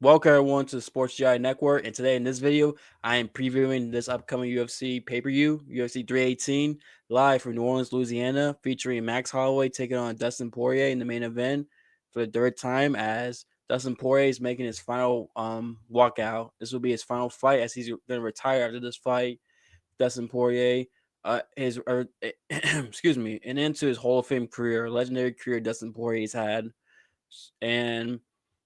Welcome everyone to the Sports GI Network, and today in this video, I am previewing this upcoming UFC pay-per-view, UFC 318, live from New Orleans, Louisiana, featuring Max Holloway taking on Dustin Poirier in the main event for the third time, as Dustin Poirier is making his final walkout. This will be his final fight, as he's going to retire after this fight. Dustin Poirier, excuse me, and into his Hall of Fame career, legendary career Dustin Poirier's had, and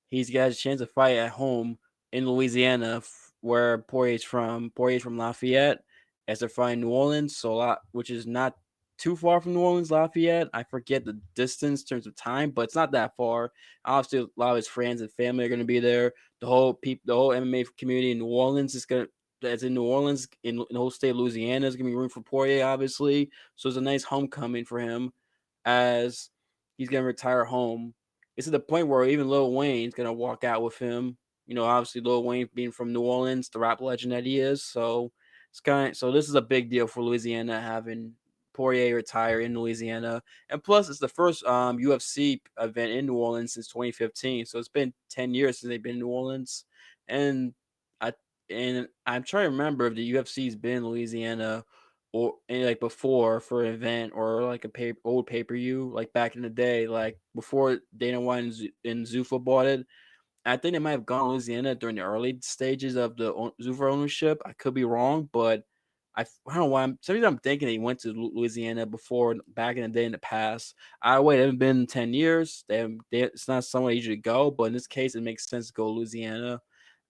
he's got a chance to fight at home in Louisiana, where Poirier's from. Poirier's from Lafayette, as they're fighting New Orleans, which is not too far from New Orleans, Lafayette. I forget the distance in terms of time, but it's not that far. Obviously, a lot of his friends and family are going to be there. The whole MMA community in New Orleans is going to. That's in New Orleans, in the whole state of Louisiana, is going to be room for Poirier, obviously. So it's a nice homecoming for him, as he's going to retire home. It's to the point where even Lil Wayne's gonna walk out with him. Obviously Lil Wayne being from New Orleans, the rap legend that he is. So this is a big deal for Louisiana, having Poirier retire in Louisiana, and plus it's the first UFC event in New Orleans since 2015. So it's been 10 years since they've been in New Orleans, and I I'm trying to remember if the UFC's been in Louisiana or like before for an event or like old pay per view, like back in the day, like before Dana White and Zuffa bought it. I think they might have gone to Louisiana during the early stages of the Zuffa ownership. I could be wrong, but I don't know why. Sometimes I'm thinking he went to Louisiana before, back in the day in the past. I wait, it haven't been 10 years. It's not somewhere I usually go, but in this case, it makes sense to go to Louisiana,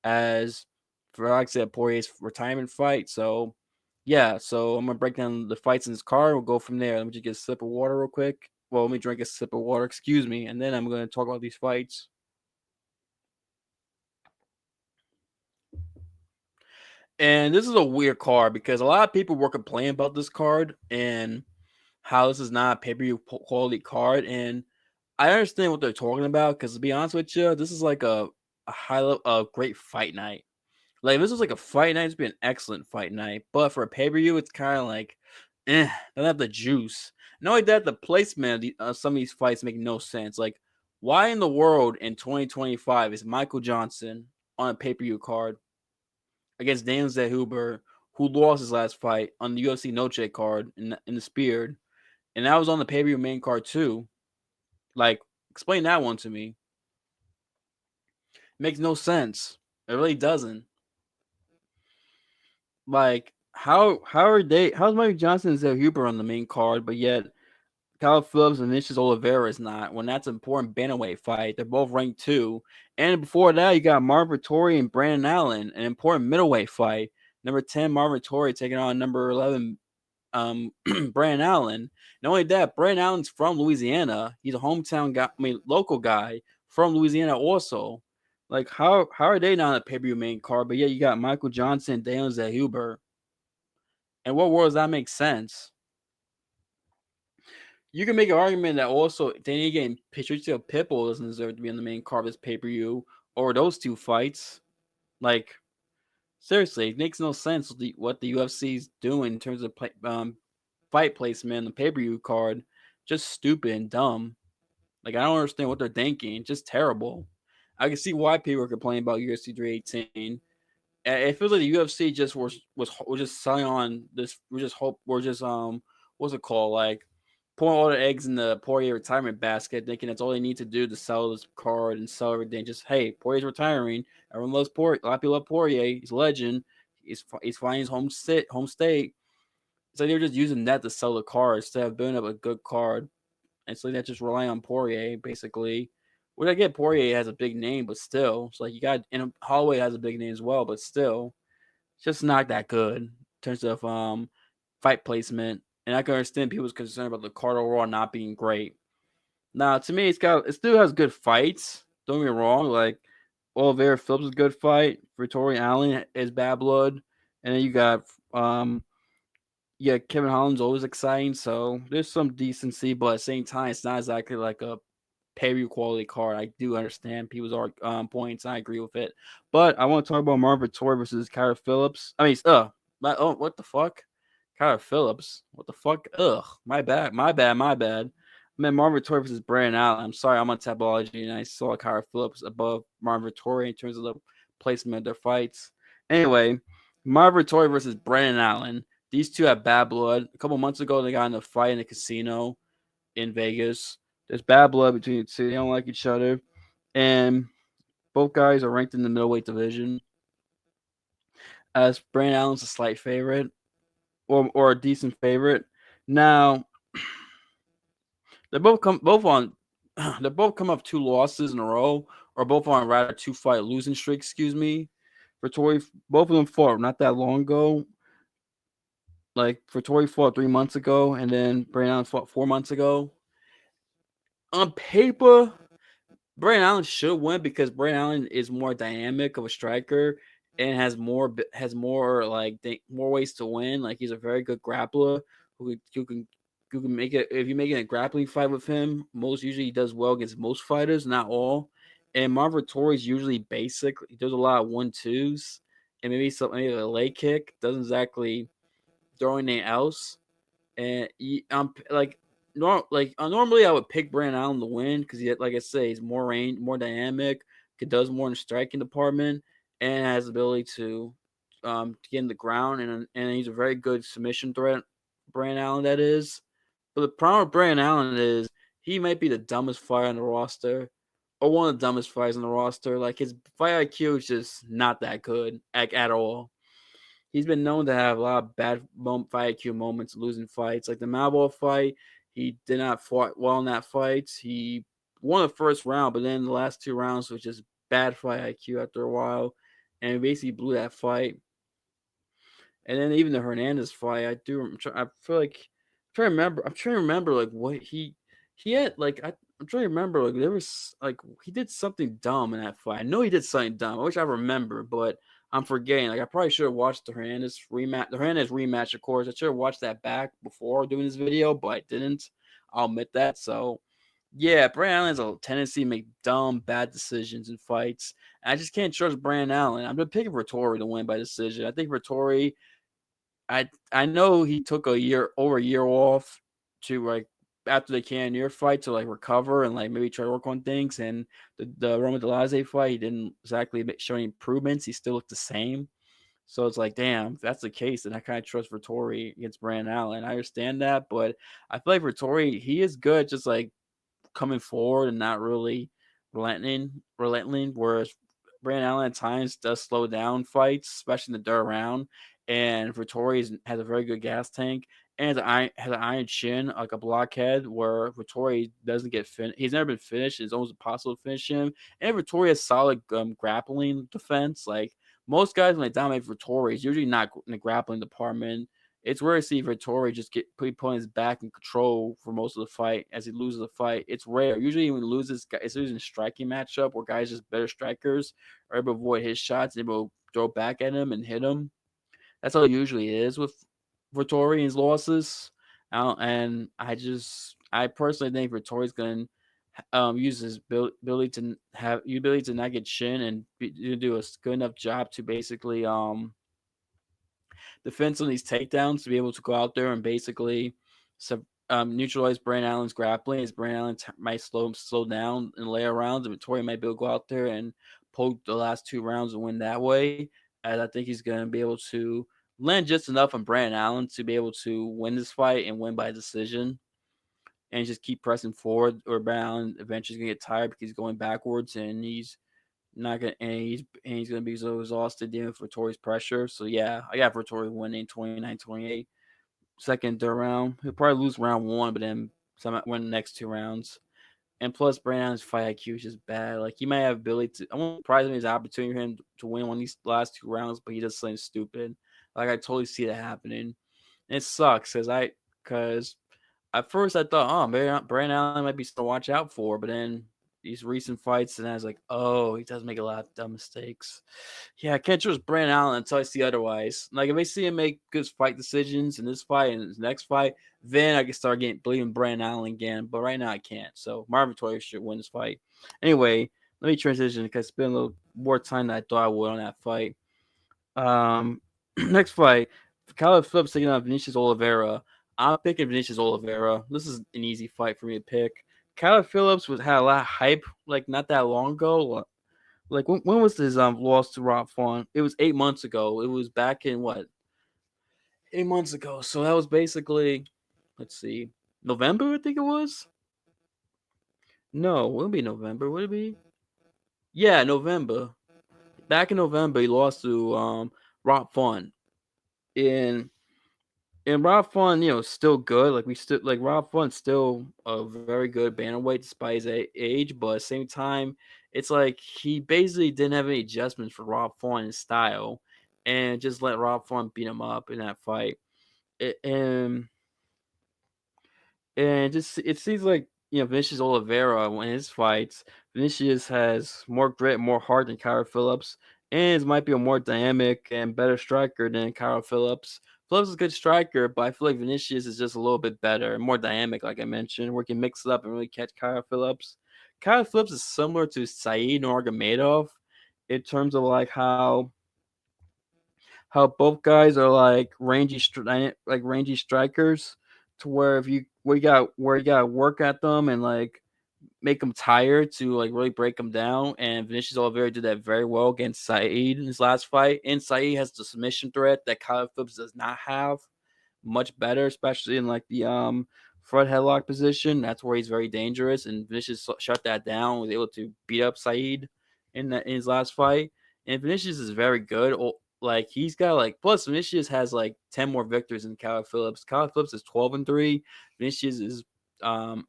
as for like I said, Poirier's retirement fight. So yeah, so I'm gonna break down the fights in this card. We'll go from there. Let me just get a sip of water real quick. Well, let me drink a sip of water. Excuse me, and then I'm gonna talk about these fights. And this is a weird card because a lot of people were complaining about this card and how this is not a pay per view quality card. And I understand what they're talking about because, to be honest with you, this is like a great fight night. Like, if this was like a fight night, it'd be an excellent fight night. But for a pay per view, it's kind of like, don't have the juice. Not only that, the placement of some of these fights make no sense. Like, why in the world in 2025 is Michael Johnson on a pay per view card against Dan Zellhuber, who lost his last fight on the UFC No Check card in the Speared, and that was on the pay per view main card too? Like, explain that one to me. It makes no sense. It really doesn't. Like, how's Mike Johnson and Zellhuber on the main card, but yet Kyle Phillips and Vinicius Oliveira is not, when that's an important bantamweight fight. They're both ranked two. And before that, you got Marvin Vettori and Brandon Allen, an important middleweight fight. Number 10, Marvin Vettori taking on number 11, Brandon Allen. Not only that, Brandon Allen's from Louisiana. He's a hometown guy, local guy from Louisiana also. Like, how are they not on the pay per view main card? But yet you got Michael Johnson, Daniel Zellhuber. And what world does that make sense? You can make an argument that also Danny again Patricio Pitbull doesn't deserve to be on the main card of this pay per view or those two fights. Like, seriously, it makes no sense what the UFC is doing in terms of fight placement on the pay per view card. Just stupid and dumb. Like, I don't understand what they're thinking. Just terrible. I can see why people are complaining about UFC 318. It feels like the UFC just was just selling on this. We're just what's it called, like pouring all the eggs in the Poirier retirement basket, thinking that's all they need to do to sell this card and sell everything. Just, hey, Poirier's retiring. Everyone loves Poirier. A lot of people love Poirier. He's a legend. He's flying his home state. So they're just using that to sell the card instead of building up a good card. And so that's just relying on Poirier basically. Which I get, Poirier has a big name, but still, it's like you got, and Holloway has a big name as well, but still, it's just not that good in terms of fight placement. And I can understand people's concern about the card overall not being great. Now, to me, it still has good fights. Don't get me wrong. Like, Oliveira Phillips is a good fight. Vettori Allen is bad blood, and then you got yeah, Kevin Holland's always exciting. So there's some decency, but at the same time, it's not exactly like a pay-per-view quality card. I do understand people's points. I agree with it, but I want to talk about Marvin Vettori versus Kyler Phillips. I mean, what the fuck, Kyler Phillips? What the fuck? Ugh, my bad, my bad, my bad. Man, Marvin Vettori versus Brandon Allen. I'm sorry, I'm on Tabology and I saw Kyra Phillips above Marvin Vettori in terms of the placement of their fights. Anyway, Marvin Vettori versus Brandon Allen. These two have bad blood. A couple months ago, they got in a fight in a casino in Vegas. There's bad blood between the two. They don't like each other. And both guys are ranked in the middleweight division. As Brandon Allen's a slight favorite or a decent favorite. Now, they both come off two losses in a row, or both on rather two fight losing streak. Excuse me. For Tory, both of them fought not that long ago. Like for Tory fought 3 months ago, and then Brandon Allen fought 4 months ago. On paper, Brandon Allen should win because Brandon Allen is more dynamic of a striker and has more more ways to win. Like he's a very good grappler who can make it if you're making a grappling fight with him. Most usually he does well against most fighters, not all. And Marvin Vettori is usually basic. He does a lot of 1-2s and maybe a leg kick. Doesn't exactly throw anything else. And normally I would pick Brandon Allen to win because like I say, he's more range, more dynamic, does more in the striking department, and has the ability to get in the ground, and he's a very good submission threat. Brandon Allen, that is. But the problem with Brandon Allen is he might be the dumbest fighter on the roster, or one of the dumbest fighters on the roster. Like his fight IQ is just not that good at all. He's been known to have a lot of bad fight IQ moments, losing fights. Like the Malball fight, he did not fight well in that fight. He won the first round, but then the last 2 rounds was just bad fight IQ after a while, and basically blew that fight. And then even the Hernandez fight, I feel like I'm trying to remember. I'm trying to remember like what he had like. I'm trying to remember like there was like he did something dumb in that fight. I know he did something dumb. I wish I remember, but I'm forgetting. Like I probably should have watched the Hernandez rematch. The Hernandez rematch, of course. I should have watched that back before doing this video, but I didn't. I'll admit that. So yeah, Brandon Allen has a tendency to make dumb, bad decisions in fights. And I just can't trust Brandon Allen. I'm picking Vettori to win by decision. I think Vettori I know he took a year off to like after the Cannonier fight to like recover and like maybe try to work on things. And the Roma Delazé fight, he didn't exactly show any improvements. He still looked the same. So it's like, damn, if that's the case, then I kind of trust Vettori against Brandon Allen. I understand that, but I feel like Vettori, he is good, just like coming forward and not really relenting. Whereas Brandon Allen at times does slow down fights, especially in the third round. And Vittori has a very good gas tank and has an iron chin, like a blockhead, where Vittori doesn't get finished. He's never been finished. It's almost impossible to finish him. And Vittori has solid grappling defense. Like most guys, when they dominate Vittori, it's usually not in the grappling department. It's rare to see Vettori just get put his back in control for most of the fight as he loses the fight. It's rare. Usually when he loses, it's usually a striking matchup where guys just better strikers are able to avoid his shots and able to throw back at him and hit him. That's how it usually is with Vettori and his losses. And I personally think Vettori's going to use his ability to not get chin and do a good enough job to basically defense on these takedowns to be able to go out there and basically neutralize Brandon Allen's grappling. As Brandon Allen might slow down in later rounds, and Vettori might be able to go out there and poke the last 2 rounds and win that way. As I think he's going to be able to land just enough on Brandon Allen to be able to win this fight and win by decision. And just keep pressing forward, or Brandon Allen eventually is going to get tired because he's going backwards and he's not gonna and he's gonna be so exhausted dealing with Vittori's pressure. So yeah, I got Vittori winning 29-28. Second, third round. He'll probably lose round one, but then win the next 2 rounds. And plus, Brandon's fight IQ is just bad. Like he might have ability to. I won't surprise me his opportunity for him to win one of these last 2 rounds, but he does something stupid. Like I totally see that happening. And it sucks because at first I thought, oh, Brandon Allen might be something to watch out for, but then these recent fights, and I was like, oh, he does make a lot of dumb mistakes. Yeah, I can't trust Brandon Allen until I see otherwise. Like if I see him make good fight decisions in this fight and his next fight, then I can start believing Brandon Allen again. But right now I can't. So Marvin Vettori should win this fight. Anyway, let me transition because it's been a little more time than I thought I would on that fight. Next fight, Kyla Phillips taking on Vinicius Oliveira. I'm picking Vinicius Oliveira. This is an easy fight for me to pick. Kyle Phillips was had a lot of hype like not that long ago. Like when was his loss to Rob Font? It was 8 months ago. It was back in what 8 months ago. So that was basically, let's see, November I think it was. No, it would be November. Would it be? Yeah, November. Back in November, he lost to Rob Font. And Rob Font, still good. Like we still like Rob Font's still a very good bantamweight despite his age, but at the same time, it's like he basically didn't have any adjustments for Rob Font in style, and just let Rob Font beat him up in that fight. A- And just it seems like Vinicius Oliveira when his fights, Vinicius has more grit, more heart than Kyra Phillips, and might be a more dynamic and better striker than Kyra Phillips. Phillips is a good striker, but I feel like Vinicius is just a little bit better and more dynamic, like I mentioned, where he can mix it up and really catch Kyra Phillips. Kyra Phillips is similar to Saeed Nurmagomedov in terms of like how both guys are like rangy strikers to where if you where you got to work at them and like make them tired to like really break them down. And Vinicius Oliveira did that very well against Saeed in his last fight. And Saeed has the submission threat that Kyle Phillips does not have much better, especially in like the front headlock position. That's where he's very dangerous. And Vinicius shut that down, was able to beat up Saeed in his last fight. And Vinicius is very good. Like he's got like plus Vinicius has like 10 more victories than Kyle Phillips. Kyle Phillips is 12-3. Vinicius is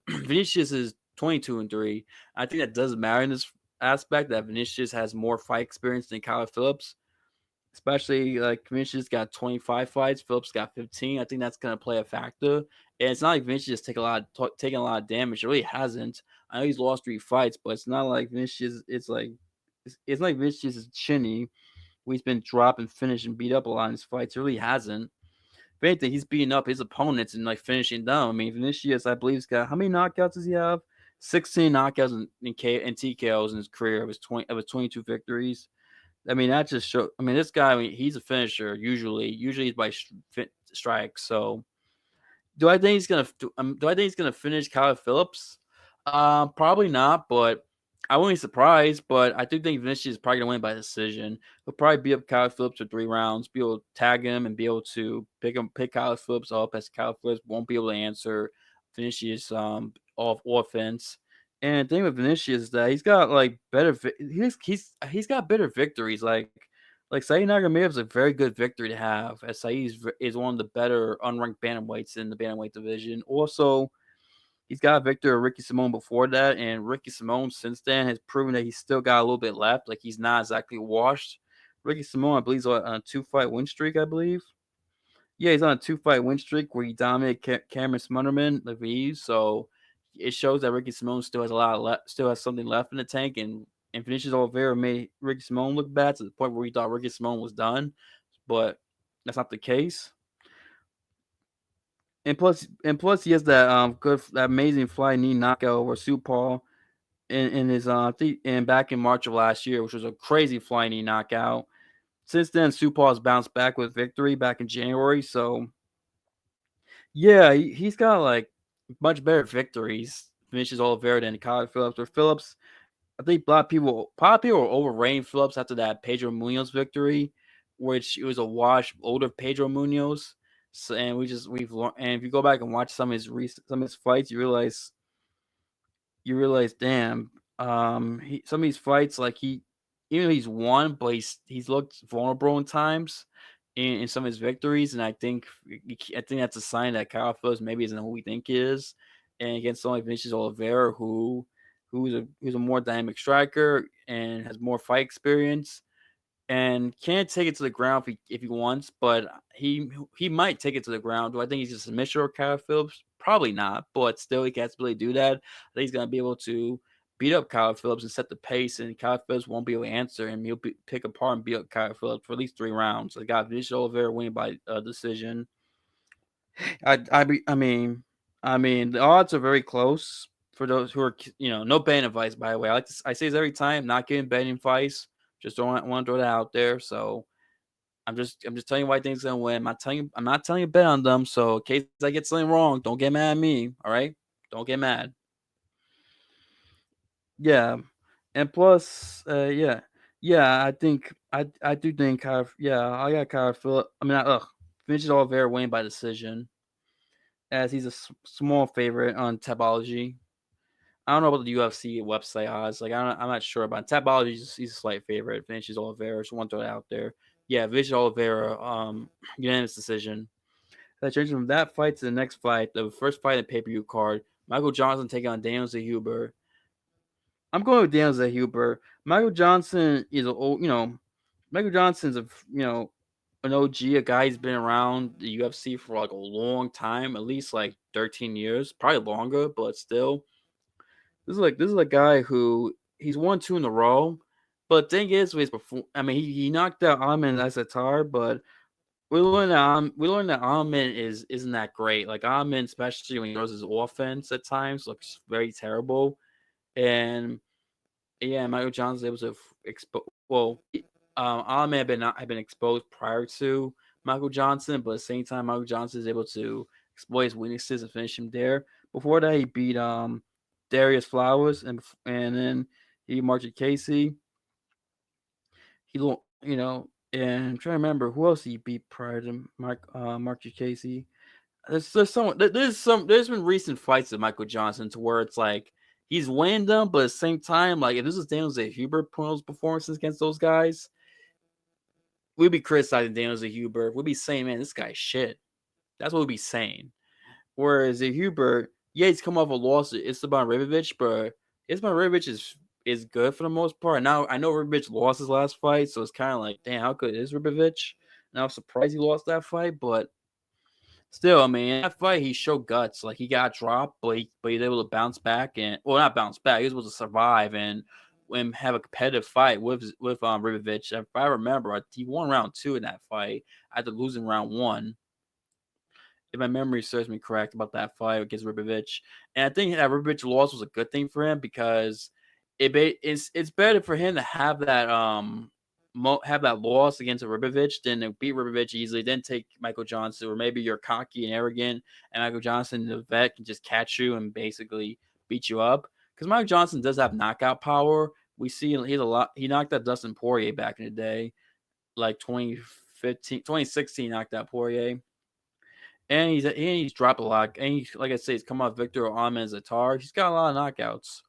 Vinicius is 22-3. I think that doesn't matter in this aspect that Vinicius has more fight experience than Kyle Phillips, especially like Vinicius got 25 fights, Phillips got 15. I think that's gonna play a factor. And it's not like Vinicius taking a lot of damage. It really hasn't. I know he's lost 3 fights, but it's not like Vinicius. It's like Vinicius is chinny. Where he's been dropped and finished and beat up a lot in his fights. It really hasn't. If anything, he's beating up his opponents and like finishing them. I mean, Vinicius, I believe, has got how many knockouts does he have? 16 knockouts and TKOs in his career of his 22 victories. I mean, that just show. I mean, this guy. I mean, he's a finisher usually. Usually, he's by strikes. So, do I think he's gonna finish Kyle Phillips? Probably not. But I wouldn't be surprised. But I do think Vinicius is probably gonna win by decision. He'll probably beat up Kyle Phillips for 3 rounds. Be able to tag him and be able to pick Kyle Phillips up as Kyle Phillips won't be able to answer Vinicius off offense. And the thing with Vinicius is that he's got like he's got better victories. Like Saeed Nurmagomedov is a very good victory to have, as Saeed is one of the better unranked bantamweights in the bantamweight division. Also, he's got a victory of Ricky Simone before that, and Ricky Simone since then has proven that he's still got a little bit left. Like he's not exactly washed. Ricky Simone, I believe, is on a 2-fight win streak. I believe. Yeah, he's on a 2-fight win streak where he dominated Cameron Smotherman, Levy. So it shows that Ricky Simone still has a lot still has something left in the tank, and Vinicius Oliveira made Ricky Simone look bad to the point where we thought Ricky Simone was done, but that's not the case. And plus, he has that that amazing fly knee knockout over Paul in his and back in March of last year, which was a crazy fly knee knockout. Since then, Paul has bounced back with victory back in January. So yeah, he's got like much better victories. Finishes Oliveira than Kyle Phillips. Or Phillips, I think a lot of people were overrating Phillips after that Pedro Munoz victory, which it was a wash older Pedro Munoz. So, and we've learned, and if you go back and watch some of his fights, you realize, damn, some of these fights, like even though he's won, but he's looked vulnerable in times in some of his victories, and I think that's a sign that Kyle Phillips maybe isn't who we think he is, and against someone like Vinicius Oliveira, who's a more dynamic striker and has more fight experience and can't take it to the ground if he wants, but he might take it to the ground. Do I think he's a submission or Kyle Phillips? Probably not, but still he can't really do that. I think he's gonna be able to beat up Kyle Phillips and set the pace, and Kyle Phillips won't be able to answer him. Pick apart and beat up Kyle Phillips for at least 3 rounds. I got Vinicius Oliveira winning by decision. I mean, the odds are very close for those who are, no betting advice, by the way. I say this every time, not giving betting advice. Just don't want to throw that out there. So I'm just telling you why things gonna win. I'm not telling you bet on them. So in case I get something wrong, don't get mad at me. All right, don't get mad. Yeah, and plus, yeah. I do think kind of I got kind of feel. I mean, Vinicius Oliveira winning by decision as he's a small favorite on Tabology. I don't know about the UFC website odds. Like I'm not sure about Tabology. He's a slight favorite. Vinicius Oliveira. Just want to throw it out there. Yeah, Vinicius Oliveira. Unanimous decision. That changed from that fight to the next fight. The first fight in the pay per view card. Michael Johnson taking on Daniel Zellhuber. I'm going with Daniel Zellhuber. Michael Johnson is an old, Michael Johnson's an OG, a guy who's been around the UFC for like a long time, at least like 13 years, probably longer, but still. This is a guy who he's won two in a row. But the thing is, I mean, he knocked out Ahmed Asatar, but we learned that Ahmed isn't that great. Like Ahmed, especially when he throws his offense at times, looks very terrible. And yeah, Michael Johnson able to expose. Well, Ahmed had been exposed prior to Michael Johnson, but at the same time, Michael Johnson is able to exploit his weaknesses and finish him there. Before that, he beat Darius Flowers, and then he marched Casey. And I'm trying to remember who else he beat prior to Mark Casey. There's been recent fights of Michael Johnson to where it's like he's winning them, but at the same time, like if this was Daniel Zellhuber putting those performances against those guys, we'd be criticizing Daniel Zellhuber. We'd be saying, man, this guy's shit. That's what we'd be saying. Whereas Zellhuber, yeah, he's come off a loss to Esteban Ribovic, but Esteban Ribovic is good for the most part. Now I know Ribovic lost his last fight, so it's kind of like, damn, how good is Ribovic? And I was surprised he lost that fight, but still, I mean, in that fight he showed guts. Like he got dropped, but he was able to bounce back and not bounce back. He was able to survive and have a competitive fight with Ribovic. If I remember, he won round two in that fight after losing round one. If my memory serves me correct about that fight against Ribovic, and I think that Ribovic loss was a good thing for him because it's better for him to have that have that loss against a Ribovic than to beat Ribovic easily, then take Michael Johnson, or maybe you're cocky and arrogant, and Michael Johnson, the vet, can just catch you and basically beat you up. Because Michael Johnson does have knockout power. We see he's a lot. He knocked out Dustin Poirier back in the day, like 2015, 2016, knocked out Poirier. And he's dropped a lot. And like I say, he's come off Victor Ahmed Zatar. He's got a lot of knockouts.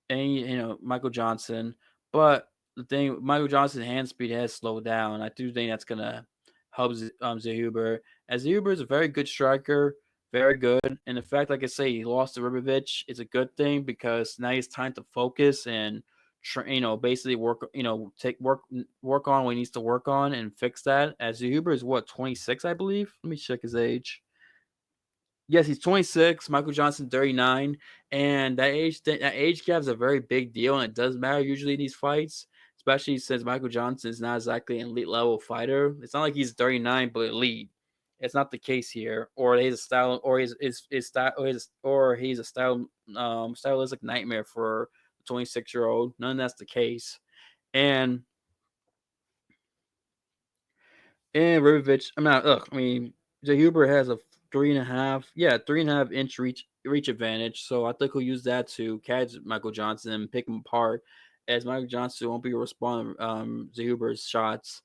And Michael Johnson. But the thing, Michael Johnson's hand speed has slowed down. I do think that's gonna help Zellhuber. As Zellhuber is a very good striker, very good. And the fact, like I say, he lost to Ribovic is a good thing because now he's time to focus and basically work. Take work on what he needs to work on and fix that. As Zellhuber is what 26, I believe. Let me check his age. Yes, he's 26. Michael Johnson 39, and that age gap is a very big deal, and it does matter usually in these fights, especially since Michael Johnson is not exactly an elite level fighter. It's not like he's 39 but elite. It's not the case here, or he's a style, or he's style, or he's a stylistic nightmare for a 26-year-old. None of that's the case, and Ribovic, I'm not. Ugh, I mean, Zellhuber has a 3.5 inch reach advantage. So I think he'll use that to catch Michael Johnson and pick him apart, as Michael Johnson won't be responding Zellhuber's shots.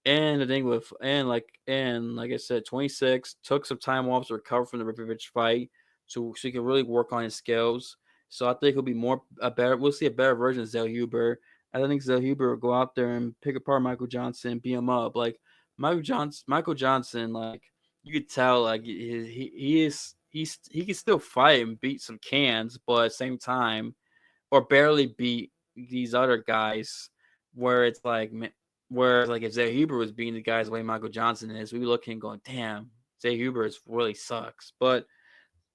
And the thing with and like I said, 26 took some time off to recover from the Ribovic fight, so he can really work on his skills. So I think he'll be a better. We'll see a better version of Zellhuber. I think Zellhuber will go out there and pick apart Michael Johnson, and beat him up. Like Michael Johnson, like you could tell, like he can still fight and beat some cans, but at the same time, or barely beat these other guys. Where it's like, where like if Zellhuber was beating the guys the way Michael Johnson is, we'd be looking going, damn, Zellhuber really sucks. But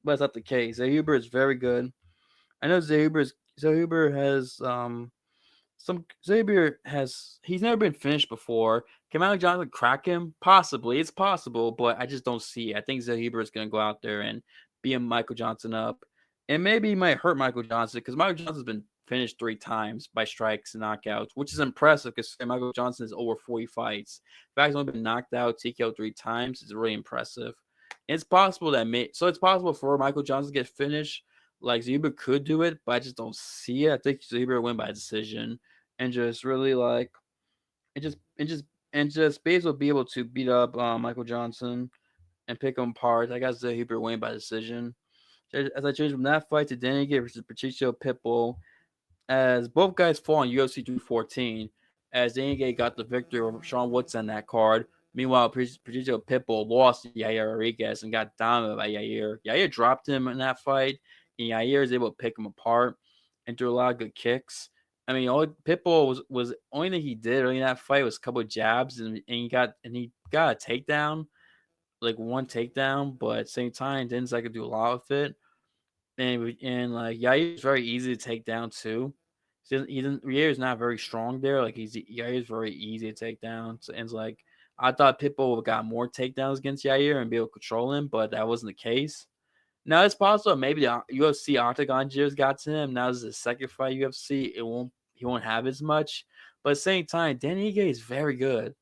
it's not the case. Zellhuber is very good. I know Zellhuber has he's never been finished before. Can Michael Johnson crack him? Possibly. It's possible, but I just don't see it. I think Zellhuber is going to go out there and beat Michael Johnson up. And maybe he might hurt Michael Johnson because Michael Johnson's been finished 3 times by strikes and knockouts, which is impressive because Michael Johnson has over 40 fights. The fact he's only been knocked out TKO 3 times is really impressive. And it's possible that it's possible for Michael Johnson to get finished. Like Zellhuber could do it, but I just don't see it. I think Zellhuber win by decision and just really like and just be able to beat up Michael Johnson and pick him apart. I got Zellhuber win by decision. As I changed from that fight to Danny Gay versus Patricio Pitbull, as both guys fall in UFC 314, as Danny Gay got the victory over Sean Woodson on that card. Meanwhile, Patricio Pitbull lost to Yair Rodriguez and got dominated by Yair. Yair dropped him in that fight, and Yair was able to pick him apart and threw a lot of good kicks. I mean, all Pitbull was only thing he did early in that fight was a couple of jabs, and he got a takedown, like one takedown, but at the same time, didn't like do a lot with it. And like Yair is very easy to take down too. Yair is not very strong there. Like Yair is very easy to take down. So, and it's like I thought Pitbull got more takedowns against Yair and be able to control him, but that wasn't the case. Now it's possible maybe the UFC Octagon just got to him. Now this is his second fight UFC. He won't have as much. But at the same time, Danny Ige is very good.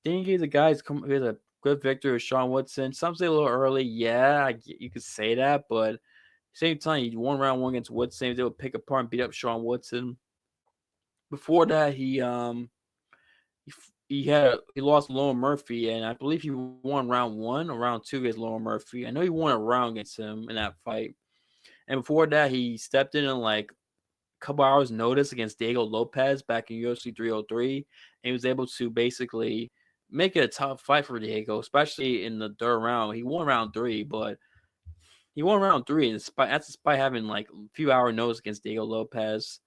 Danny Ige is a guy who has a good victory with Sean Woodson. Some say a little early. Yeah, you could say that, but same time, he won round one against Woodson. He was able to pick apart and beat up Sean Woodson. Before that, he lost Lowen Murphy, and I believe he won round one or round two against Lowen Murphy. I know he won a round against him in that fight. And before that, he stepped in like a couple hours' notice against Diego Lopez back in UFC 303, and he was able to basically make it a tough fight for Diego, especially in the third round. He won round three, but he won round three, and that's despite having like a few hour notice against Diego Lopez,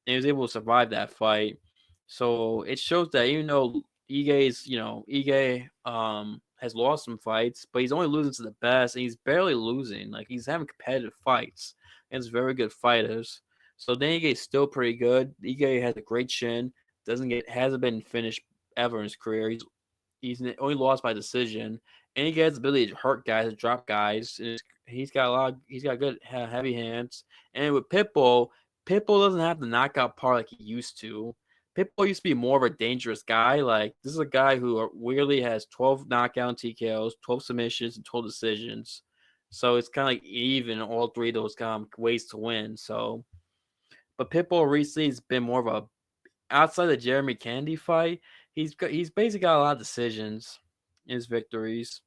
and he was able to survive that fight. So it shows that even though Ige has lost some fights, but he's only losing to the best, and he's barely losing. Like he's having competitive fights against very good fighters. So then Ige's still pretty good. Ige has a great chin. Hasn't been finished ever in his career. He's only lost by decision, and he gets the ability to hurt guys, to drop guys. And he's got good heavy hands. And with Pitbull doesn't have the knockout power like he used to. Pitbull used to be more of a dangerous guy. Like this is a guy who weirdly has 12 knockout TKOs, 12 submissions, and 12 decisions. So it's kind of like even all three of those ways to win. So, but Pitbull recently has been more of a outside the Jeremy Kennedy fight, he's basically got a lot of decisions in his victories.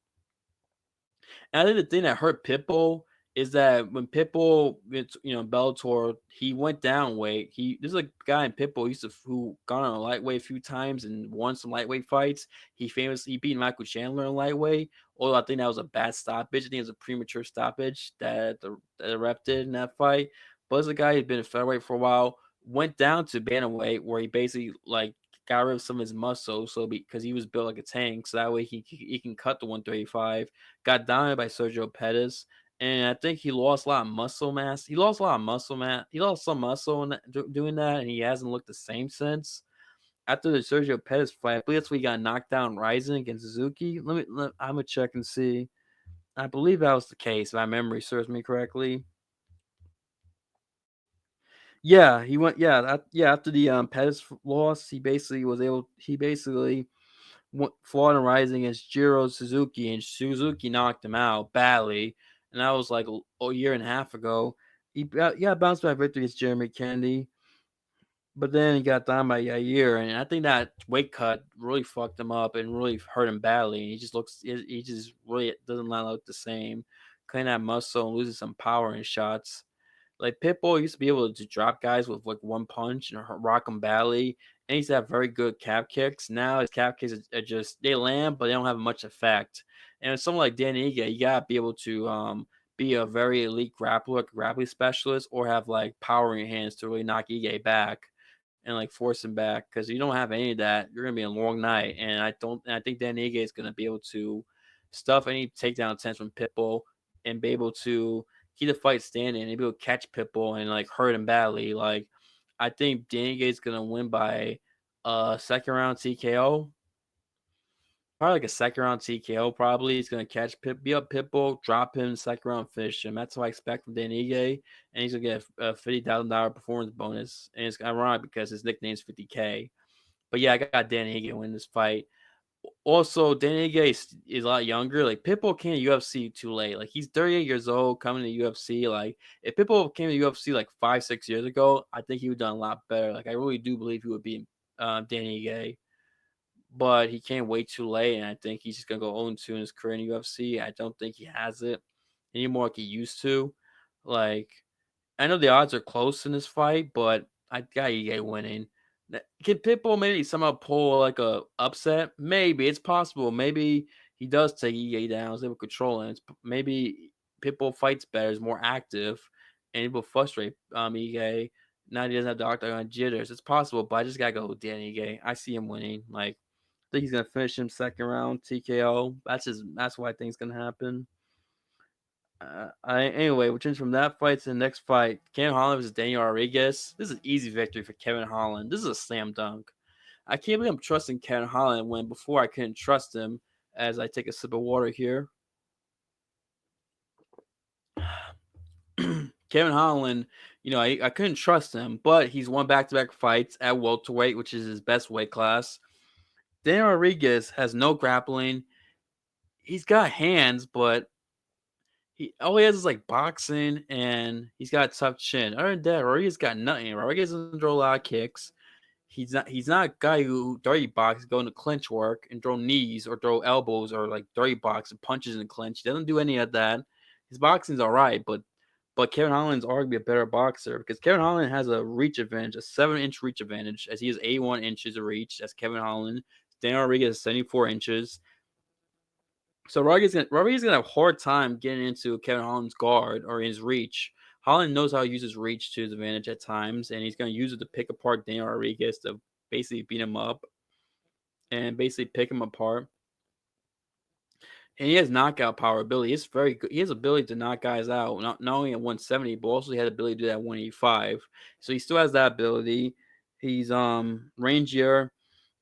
And I think the thing that hurt Pitbull is that when Pitbull, Bellator, he went down weight. There's a guy in Pitbull who got on a lightweight a few times and won some lightweight fights. He beat Michael Chandler in lightweight. Although I think that was a bad stoppage. I think it was a premature stoppage that the ref did in that fight. But as a guy who's been a featherweight for a while, went down to bantamweight where he basically like got rid of some of his muscles, so because he was built like a tank, so that way he can cut the 135. Got dominated by Sergio Pettis, and I think he lost a lot of muscle mass. He lost a lot of muscle mass. He lost some muscle in doing that, and he hasn't looked the same since. After the Sergio Pettis fight, I believe that's when he got knocked down Rising against Suzuki. I'm gonna check and see. I believe that was the case, if my memory serves me correctly. Yeah, he went. Yeah. After the Pettis loss, He basically fought and rising against Jiro Suzuki, and Suzuki knocked him out badly. And that was like a year and a half ago. Bounced back victory against Jeremy Kennedy, but then he got down by Yair, and I think that weight cut really fucked him up and really hurt him badly. And he just really doesn't look the same. Cutting that muscle and losing some power in shots. Like Pitbull used to be able to drop guys with like one punch and rock them badly, and he used to have very good calf kicks. Now his calf kicks are just they land, but they don't have much effect. And with someone like Danny Ige, you gotta be able to be a very elite grappler, like a grappling specialist, or have like power in your hands to really knock Ige back and like force him back. Because if you don't have any of that, you're gonna be a long night. And I think Danny Ige is gonna be able to stuff any takedown attempts from Pitbull and be able to keep the fight standing and be able to catch Pitbull and like hurt him badly. Like I think Danny Gate's gonna win by second round TKO. Probably like a second round TKO. Probably he's gonna catch be up Pitbull, drop him, second round, finish him. That's what I expect from Dan Ige, and he's gonna get a $50,000 performance bonus. And it's ironic because his nickname is 50K. But yeah, I got Dan Ige win this fight. Also, Danny Gay is a lot younger. Like Pitbull came to UFC too late. Like he's 38 years old coming to UFC. Like if Pitbull came to UFC like 5, 6 years ago, I think he would have done a lot better. Like I really do believe he would be Danny Gay, but he came way too late, and I think he's just gonna go 0-2 in his career in UFC. I don't think he has it anymore like he used to. Like I know the odds are close in this fight, but I got Ige winning. Can Pitbull maybe somehow pull like a upset? Maybe it's possible. Maybe he does take Ige down, is able to control him. Maybe Pitbull fights better, is more active, and it will frustrate Ige. Now he doesn't have the octagon jitters. It's possible, but I just gotta go with Danny Ige. I see him winning. Like I think he's gonna finish him second round TKO. That's what I think is gonna happen. Anyway, we'll change from that fight to the next fight. Kevin Holland versus Daniel Rodriguez. This is an easy victory for Kevin Holland. This is a slam dunk. I can't believe I'm trusting Kevin Holland when before I couldn't trust him. As I take a sip of water here, Kevin Holland, I couldn't trust him, but he's won back-to-back fights at welterweight, which is his best weight class. Daniel Rodriguez has no grappling. He's got hands, but all he has is like boxing, and he's got a tough chin. Other than that, Rodriguez got nothing. Rodriguez doesn't throw a lot of kicks. He's not a guy who dirty box, go into clinch work and throw knees or throw elbows or like dirty box and punches in the clinch. He doesn't do any of that. His boxing's all right, but Kevin Holland's arguably a better boxer because Kevin Holland has a reach advantage, a 7-inch reach advantage, as he has 81 inches of reach. That's Kevin Holland. Daniel Rodriguez has 74 inches. So Rodriguez gonna have a hard time getting into Kevin Holland's guard or his reach. Holland knows how to use his reach to his advantage at times, and he's gonna use it to pick apart Daniel Rodriguez to basically beat him up and basically pick him apart. And he has knockout power ability. It's very good. He has ability to knock guys out, not only at 170, but also he had the ability to do that at 185. So he still has that ability. He's rangier,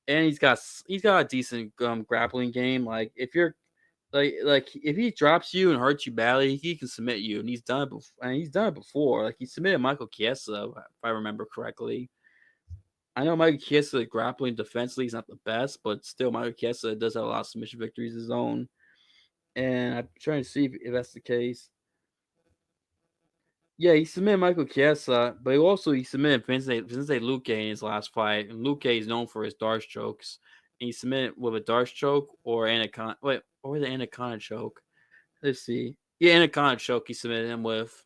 and he's got a decent grappling game. Like if you're like if he drops you and hurts you badly, he can submit you, and he's done it before. And he's done it before. Like he submitted Michael Chiesa, if I remember correctly. I know Michael Chiesa grappling defensively is not the best, but still Michael Chiesa does have a lot of submission victories of his own. And I'm trying to see if that's the case. Yeah, he submitted Michael Chiesa, but he submitted Vincent Luque in his last fight. And Luque is known for his darce chokes. And he submitted with a darce choke or anaconda. Wait, or the anaconda choke. Let's see. Yeah, anaconda choke he submitted him with.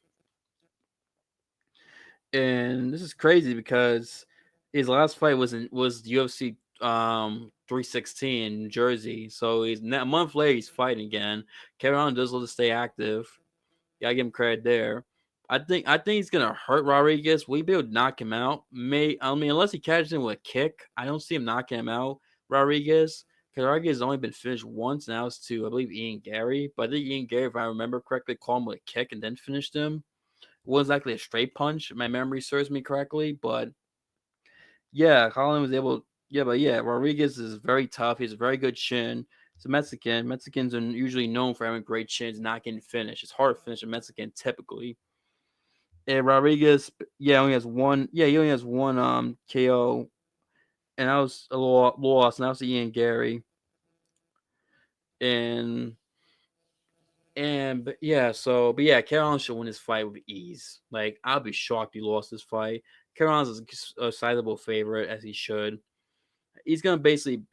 And this is crazy because his last fight was UFC 316 in New Jersey. So he's a month later he's fighting again. Kevin Holland does love to stay active. Gotta give him credit there. I think he's gonna hurt Rodriguez. Will he be able to knock him out? Unless he catches him with a kick, I don't see him knocking him out. Rodriguez, because Rodriguez has only been finished once, and that was to I believe Ian Gary. But I think Ian Gary, if I remember correctly, called him with a kick and then finished him. It wasn't exactly a straight punch. If my memory serves me correctly, but yeah, Holland was able. Yeah, but yeah, Rodriguez is very tough. He has a very good chin. He's a Mexican. Mexicans are usually known for having great chins, not getting finished. It's hard to finish a Mexican typically. And Rodriguez, yeah, only has one. Yeah, he only has one KO, and that was a loss. And that was Ian Gary. And but yeah, but yeah, Kevin Owens should win this fight with ease. Like I'll be shocked he lost this fight. Kevin Owens is a sizable favorite as he should. He's gonna basically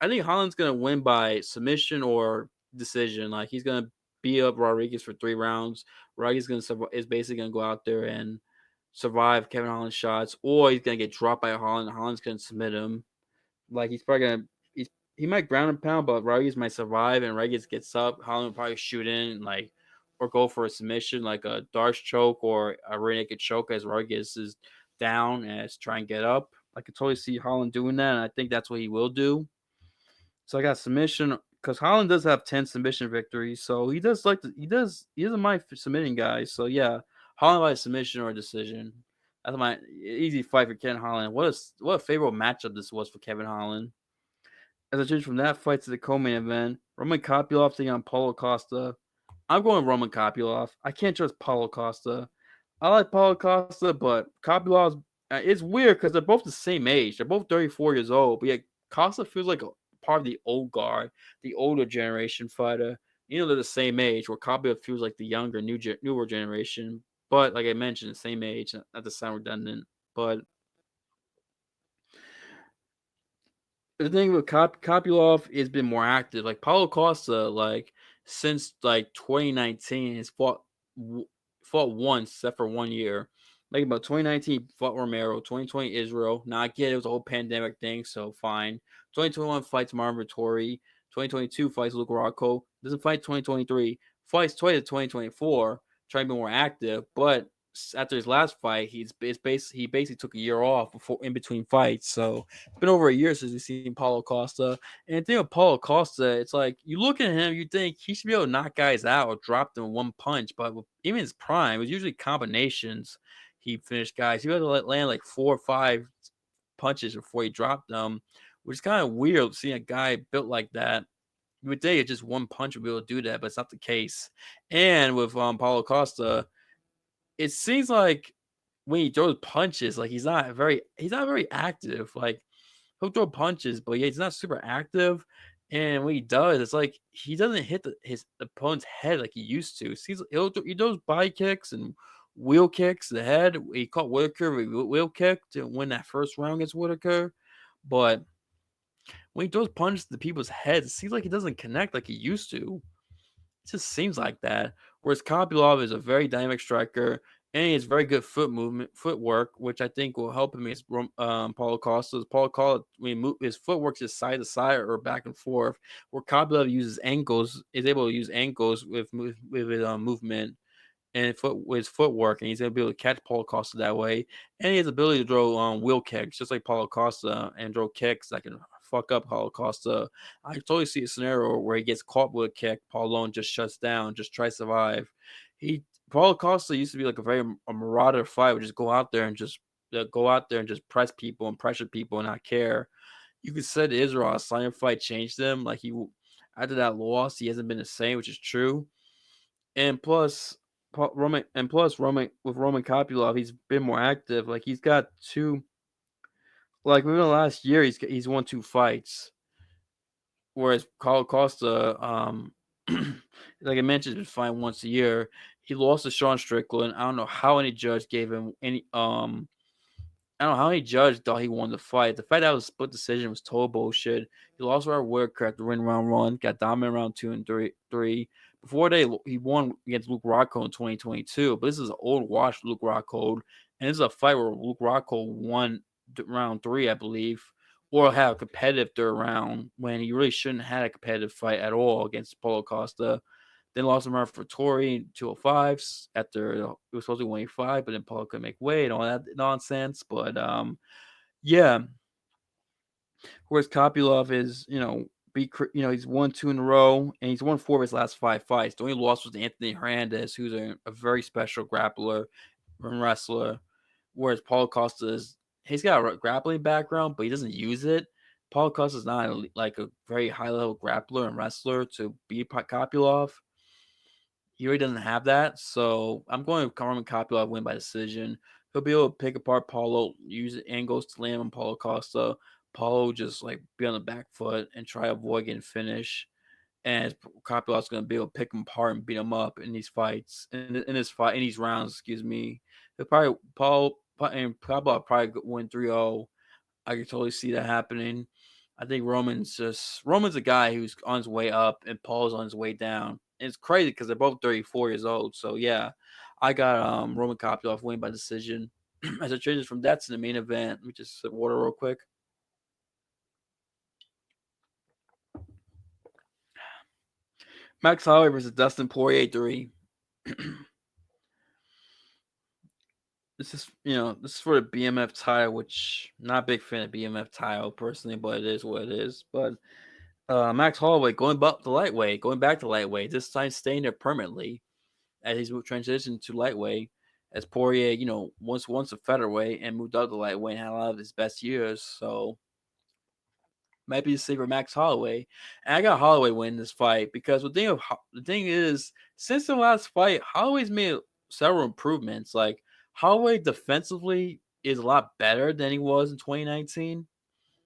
I think Holland's gonna win by submission or decision. Like he's gonna beat up Rodriguez for 3 rounds. Rodriguez is basically gonna go out there and survive Kevin Holland's shots, or he's gonna get dropped by Holland. Holland's gonna submit him. Like he's probably gonna he might ground and pound, but Rodriguez might survive, and Rodriguez gets up. Holland will probably shoot in or go for a submission like a Darce choke or a rear naked choke as Rodriguez is down and is trying to get up. I could totally see Holland doing that, and I think that's what he will do. So I got submission because Holland does have 10 submission victories, so he doesn't mind submitting guys. So yeah, Holland by submission or decision. That's my easy fight for Ken Holland. What a favorable matchup this was for Kevin Holland. As I change from that fight to the co-main event, Roman Kopylov taking on Paulo Costa. I'm going Roman Kopylov. I can't trust Paulo Costa. I like Paulo Costa, but Kopylov's it's weird because they're both the same age. They're both 34 years old, but yet Costa feels like a part of the old guard, the older generation fighter. They're the same age, where Kopylov feels like the younger, newer generation. But like I mentioned, the same age. Not to sound redundant, but the thing with Kopylov has been more active. Like Paulo Costa, like since like 2019, has fought once, except for 1 year. Like about 2019, fought Romero. 2020, Israel. Now I get it was a whole pandemic thing, so fine. 2021 fights Marvin Vettori. 2022 fights Luke Rocco. Doesn't fight 2023. Fights twice in 2024. Trying to be more active, but after his last fight, he basically took a year off before in between fights. So it's been over a year since we've seen Paulo Costa. And the thing with Paulo Costa, it's like you look at him, you think he should be able to knock guys out or drop them in one punch. But even his prime, it was usually combinations. He finished guys. He had to land like 4 or 5 punches before he dropped them, which is kind of weird seeing a guy built like that. You would think it's just one punch would be able to do that, but it's not the case. And with Paulo Costa, it seems like when he throws punches, like he's not very active. Like he'll throw punches, but yeah, he's not super active. And when he does, it's like he doesn't hit his opponent's head like he used to. He does body kicks and wheel kicks to the head. He caught Whitaker with a wheel kick to win that first round against Whitaker. But when he throws punches to people's heads, it seems like he doesn't connect like he used to. It just seems like that. Whereas Kopylov is a very dynamic striker and he has very good footwork, which I think will help him against Paulo Costa. Paulo Costa, when his footwork is side to side or back and forth, where Kopylov uses ankles, is able to use ankles with his movement and with his footwork, and he's gonna be able to catch Paulo Costa that way. And he has the ability to throw wheel kicks, just like Paulo Costa, and throw kicks that can fuck up Paulo Costa. I totally see a scenario where he gets caught with a kick, Paulo just shuts down, just tries to survive. He Paulo Costa used to be like a marauder fight, would just go out there and just press people and pressure people and not care. You could say the Israel Asylum fight changed him. Like after that loss, he hasn't been the same, which is true. And plus, Roman with Roman Kopylov, he's been more active. Like he's got two, like within the last year, he's won 2 fights. Whereas Paulo Costa, like I mentioned, is fine once a year. He lost to Sean Strickland. I don't know how any judge gave him any I don't know how any judge thought he won the fight. The fight that was a split decision was total bullshit. He lost by Whitaker after winning round one, got dominant round two and three. Before he won against Luke Rockhold in 2022, but this is an old watch Luke Rockhold, and this is a fight where Luke Rockhold won round three, I believe, or had a competitive third round when he really shouldn't have had a competitive fight at all against Paulo Costa. Then lost to Marvin for Tory in 205s after it was supposed to be 185, but then Paul couldn't make weight and all that nonsense. But yeah. Whereas Kopylov is, he's won 2 in a row and he's won 4 of his last 5 fights. The only loss was to Anthony Hernandez, who's a very special grappler and wrestler. Whereas Paul Costa he's got a grappling background, but he doesn't use it. Paul Costa is not like a very high level grappler and wrestler to beat Kopylov. He really doesn't have that. So I'm going with Carmen Kopylov win by decision. He'll be able to pick apart Paulo, use angles to land on Paulo Costa. Paulo just like be on the back foot and try to avoid getting finished. And Kopylov's going to be able to pick him apart and beat him up in these fights, in these rounds. Excuse me. He'll probably Kopylov probably win 3-0. I could totally see that happening. I think Roman's a guy who's on his way up and Paul's on his way down. And it's crazy because they're both 34 years old. So yeah, I got Roman Kopylov winning by decision. As it changes from that to the main event, let me just sip water real quick. Max Holloway versus Dustin Poirier 3. This is for the BMF title, which I'm not a big fan of BMF title personally, but it is what it is. But Max Holloway going back to lightweight, this time staying there permanently as he's transitioned to lightweight. As Poirier, once a featherweight and moved up to lightweight and had a lot of his best years. So might be the same for Max Holloway. And I got Holloway winning this fight because the thing is, since the last fight, Holloway's made several improvements. Like Holloway defensively is a lot better than he was in 2019.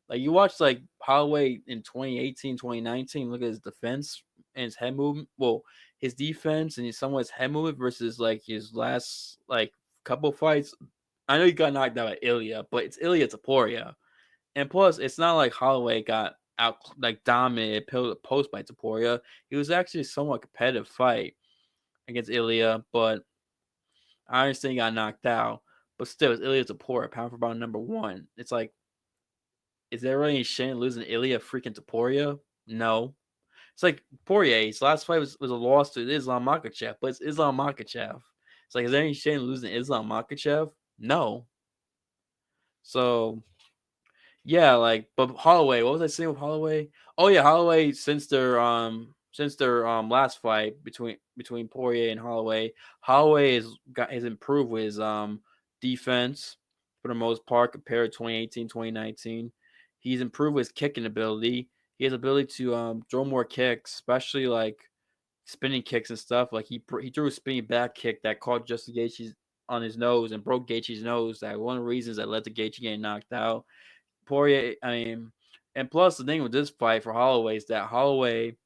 Like you watch like Holloway in 2018, 2019, look at his defense and his head movement. Well, his defense and somewhat his head movement versus like his last like couple fights. I know he got knocked out by Ilya, but it's Ilya Taporia. And plus, it's not like Holloway got out like dominated post by Taporia. It was actually a somewhat competitive fight against Ilya, but I understand he got knocked out. But still, it's Ilya Taporia, pound for pound number one. It's like, is there really any shame losing Ilya freaking Taporia? No. It's like Poirier. His last fight was a loss to Islam Makhachev, but it's Islam Makhachev. It's like, is there any shame losing Islam Makhachev? No. So yeah, like, but Holloway, what was I saying with Holloway? Oh yeah, Holloway since their last fight between Poirier and Holloway, Holloway has improved with his defense for the most part compared to 2018, 2019. He's improved with his kicking ability. He has ability to throw more kicks, especially like spinning kicks and stuff. Like he threw a spinning back kick that caught Justin Gaethje on his nose and broke Gaethje's nose. That one of the reasons that led to Gaethje getting knocked out. Poirier, I mean, and plus the thing with this fight for Holloway is that Holloway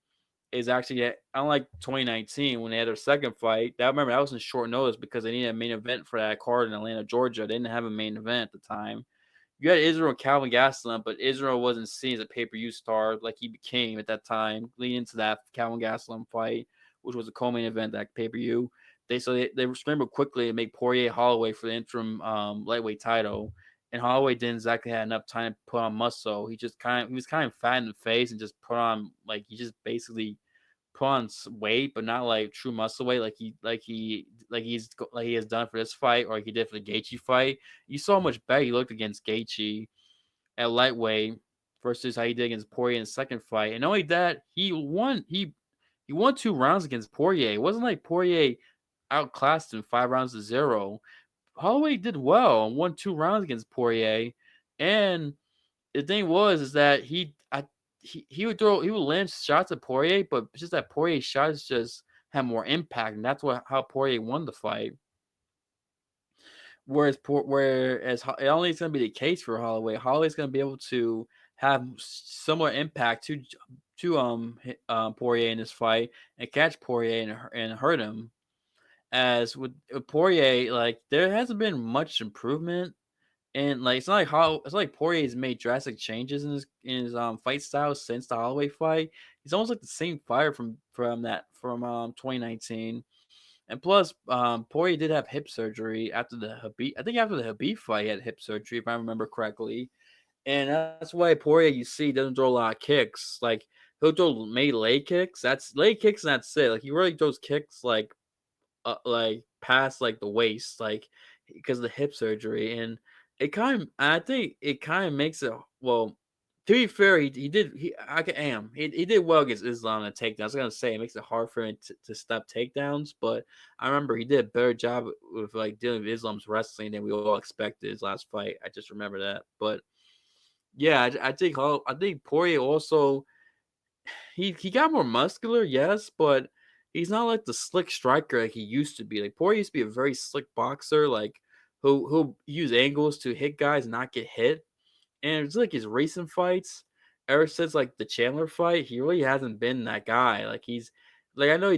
is actually, unlike 2019 when they had their second fight. That remember that was in short notice because they needed a main event for that card in Atlanta, Georgia. They didn't have a main event at the time. You had Israel and Calvin Gastelum, but Israel wasn't seen as a pay-per-view star like he became at that time, leading into that Calvin Gastelum fight, which was a co-main event that pay-per-view. They scrambled quickly to make Poirier Holloway for the interim lightweight title, and Holloway didn't exactly have enough time to put on muscle. He was kind of fat in the face and just put on like he just basically put on weight, but not like true muscle weight, like he has done for this fight or like he did for the Gaethje fight. You saw how much better he looked against Gaethje at lightweight versus how he did against Poirier in the second fight. And not only that, he won 2 rounds against Poirier. It wasn't like Poirier outclassed him 5 rounds to 0. Holloway did well and won 2 rounds against Poirier, and the thing was is that he would land shots at Poirier, but it's just that Poirier's shots just had more impact, and that's how Poirier won the fight. Whereas it only is going to be the case for Holloway. Holloway's going to be able to have similar impact to Poirier in this fight and catch Poirier and hurt him. As with Poirier, like there hasn't been much improvement. And like it's not like Poirier's made drastic changes in his fight style since the Holloway fight. He's almost like the same fighter from 2019. And plus, Poirier did have hip surgery after the Habib. I think after the Habib fight, he had hip surgery if I remember correctly. And that's why Poirier, you see, doesn't throw a lot of kicks. Like he'll throw maybe leg kicks. That's leg kicks, and that's it. Like he really throws kicks like past like the waist, like because of the hip surgery, and I think it kind of makes it well. To be fair, he did he I can am he did well against Islam and takedowns. I was gonna say it makes it hard for him to stop takedowns, but I remember he did a better job with like dealing with Islam's wrestling than we all expected his last fight. I just remember that, but yeah, I think Poirier also he got more muscular, yes, but he's not like the slick striker like he used to be. Like Poirier used to be a very slick boxer, like who'll use angles to hit guys and not get hit. And it's like his recent fights, ever since like the Chandler fight, he really hasn't been that guy. Like he's like I know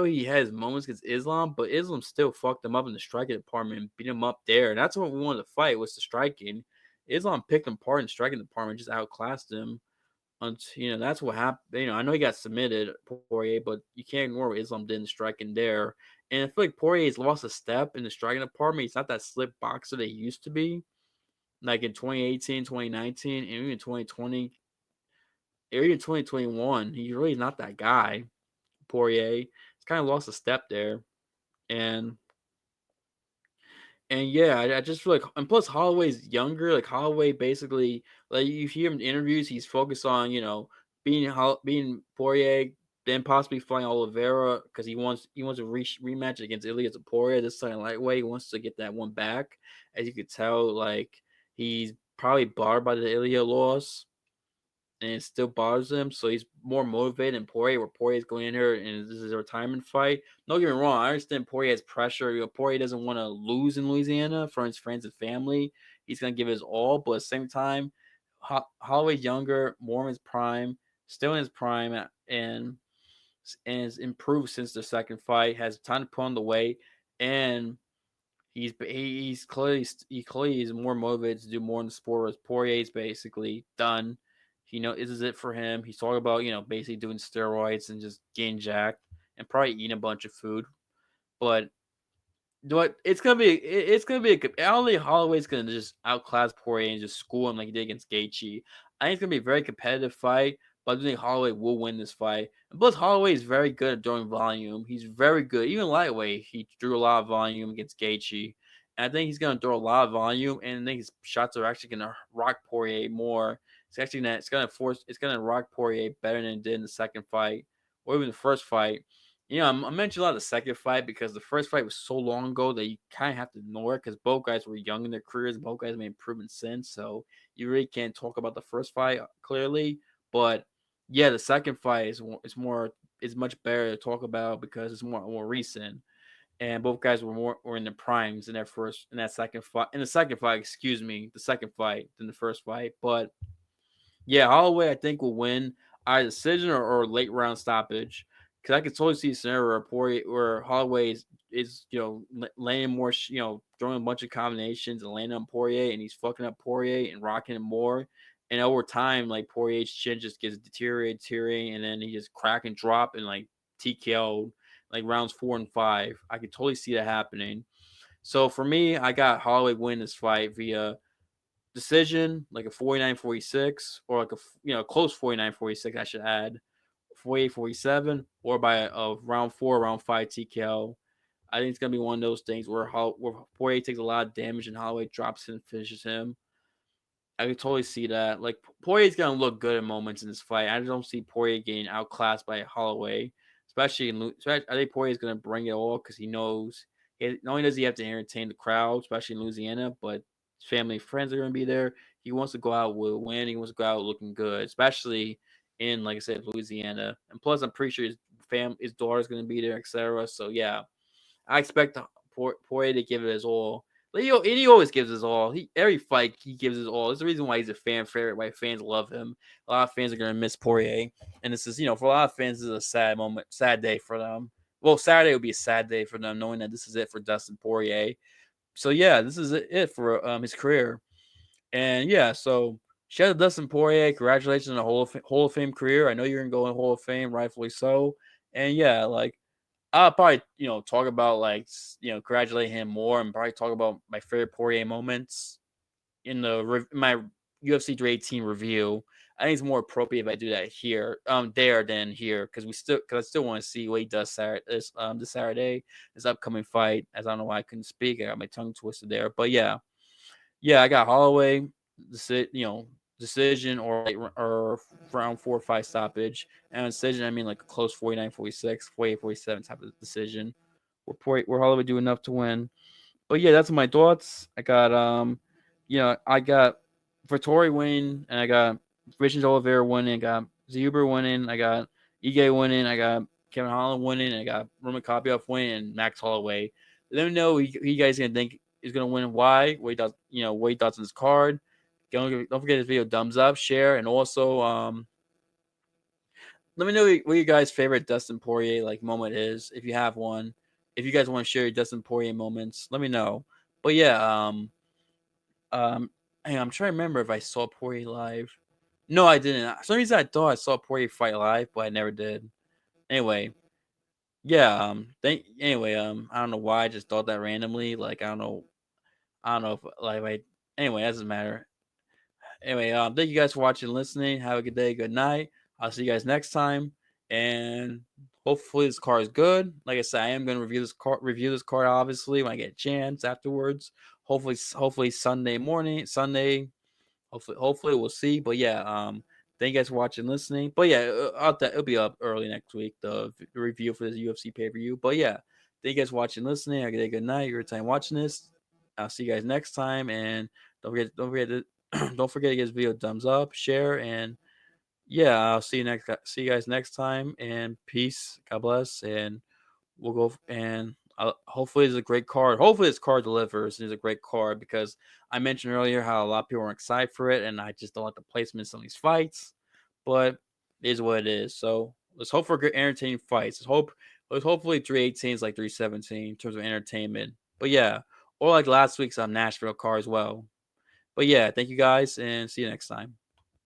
he has moments against Islam, but Islam still fucked him up in the striking department and beat him up there. And that's what we wanted to fight was the striking. Islam picked him apart in the striking department, just outclassed him. That's what happened. I know he got submitted, Poirier, but you can't ignore what Islam did in striking there. And I feel like Poirier's lost a step in the striking department. He's not that slick boxer that he used to be, like in 2018, 2019, and even 2020, or even 2021. He's really not that guy, Poirier. He's kind of lost a step there. And And yeah, I just feel like, and plus Holloway's younger. Like Holloway, basically, like you hear him in interviews, he's focused on being Poirier, then possibly fighting Oliveira because he wants a rematch against Ilya Poirier this time lightweight. He wants to get that one back. As you could tell, like he's probably bothered by the Ilya loss. and it still bothers him. So he's more motivated than Poirier, where Poirier's going in here and this is a retirement fight. Don't get me wrong, I understand Poirier has pressure. Poirier doesn't want to lose in Louisiana for his friends and family. He's gonna give his all, but at the same time, Holloway's younger, more in his prime, still in his prime, and has improved since the second fight. Has time to put on the weight, and he's clearly is more motivated to do more in the sport. Whereas Poirier's basically done. This is it for him. He's talking about basically doing steroids and just getting jacked and probably eating a bunch of food. But what it's gonna be I don't think Holloway's gonna just outclass Poirier and just school him like he did against Gaethje. I think it's gonna be a very competitive fight, but I do think Holloway will win this fight. And plus, Holloway is very good at throwing volume. He's very good, even lightweight. He drew a lot of volume against Gaethje, and I think he's gonna throw a lot of volume. And I think his shots are actually gonna rock Poirier more. It's gonna rock Poirier better than it did in the second fight or even the first fight. I mentioned a lot of the second fight because the first fight was so long ago that you kind of have to ignore it because both guys were young in their careers. Both guys made improvements since, so you really can't talk about the first fight clearly. But yeah, the second fight is much better to talk about because it's more recent, and both guys were in their primes in that second fight in the second fight. Excuse me, the second fight than the first fight, but yeah, Holloway I think will win either decision or late round stoppage. Because I could totally see a scenario where Holloway is laying more, throwing a bunch of combinations and landing on Poirier, and he's fucking up Poirier and rocking him more. And over time, like Poirier's chin just gets deteriorating, and then he just crack and drop and like TKO like rounds 4 and 5. I could totally see that happening. So for me, I got Holloway win this fight via decision, like a 49-46, or like close 49-46, I should add, 48-47, or by a round 4, round 5 TKO. I think it's gonna be one of those things where Poirier takes a lot of damage and Holloway drops and finishes him. I could totally see that. Like Poirier's gonna look good in moments in this fight. I just don't see Poirier getting outclassed by Holloway, I think Poirier's gonna bring it all because he knows. Not only does he have to entertain the crowd, especially in Louisiana, but his family and friends are gonna be there. He wants to go out with a win. He wants to go out looking good, especially in, like I said, Louisiana. And plus, I'm pretty sure his daughter's gonna be there, etc. So yeah, I expect Poirier to give it his all. He always gives his all. Every fight he gives his all. There's the reason why he's a fan favorite. Why fans love him. A lot of fans are gonna miss Poirier, and this is for a lot of fans, this is a sad moment, sad day for them. Well, Saturday will be a sad day for them, knowing that this is it for Dustin Poirier. So yeah, this is it for his career, and yeah, so shout out to Dustin Poirier. Congratulations on a Hall of Fame career. I know you're gonna go in Hall of Fame, rightfully so. And yeah, like I'll probably talk about like congratulate him more and probably talk about my favorite Poirier moments in my UFC 318 review. I think it's more appropriate if I do that there than here because I still want to see what he does this Saturday, this upcoming fight. As I don't know why I couldn't speak, I got my tongue twisted there. But yeah, I got Holloway, decision or round 4 or 5 stoppage. And decision, I mean like a close 49-46, 48-47 type of decision. Where Holloway do enough to win. But yeah, that's my thoughts. I got Vettori winning, and I got Vinicius Oliveira winning. I got Zellhuber winning. I got Ige winning. I got Kevin Holland winning. And I got Roman Kopylov winning and Max Holloway. Let me know who you guys gonna think is gonna win. Why? What he thoughts on this card. Don't forget this video, thumbs up, share, and also let me know what your guys' favorite Dustin Poirier like moment is, if you have one. If you guys want to share your Dustin Poirier moments, let me know. But yeah, um, I'm trying to remember if I saw Poirier live. No, I didn't. For some reason I thought I saw Poirier fight live, but I never did. Anyway, yeah. I don't know why I just thought that randomly. Like I don't know if like I. Anyway, that doesn't matter. Anyway, thank you guys for watching and listening. Have a good day, good night. I'll see you guys next time, and hopefully this card is good. Like I said, I am going to review this card obviously when I get a chance afterwards. Hopefully Sunday morning, Sunday. Hopefully we'll see. But yeah, thank you guys for watching and listening. But yeah, it'll be up early next week, the review for this UFC pay per view. But yeah, thank you guys for watching and listening. Have a good day, good night. Your time watching this. I'll see you guys next time, and don't forget to don't forget to give this video a thumbs up, share, and yeah, I'll see you guys next time, and peace. God bless, and we'll go and hopefully it's a great card. Hopefully this card delivers. It's a great card because I mentioned earlier how a lot of people are excited for it, and I just don't like the placements on these fights. But it is what it is. So let's hope for good, entertaining fights. Let's hopefully 318 is like 317 in terms of entertainment. But yeah, or like last week's Nashville card as well. But yeah, thank you guys, and see you next time.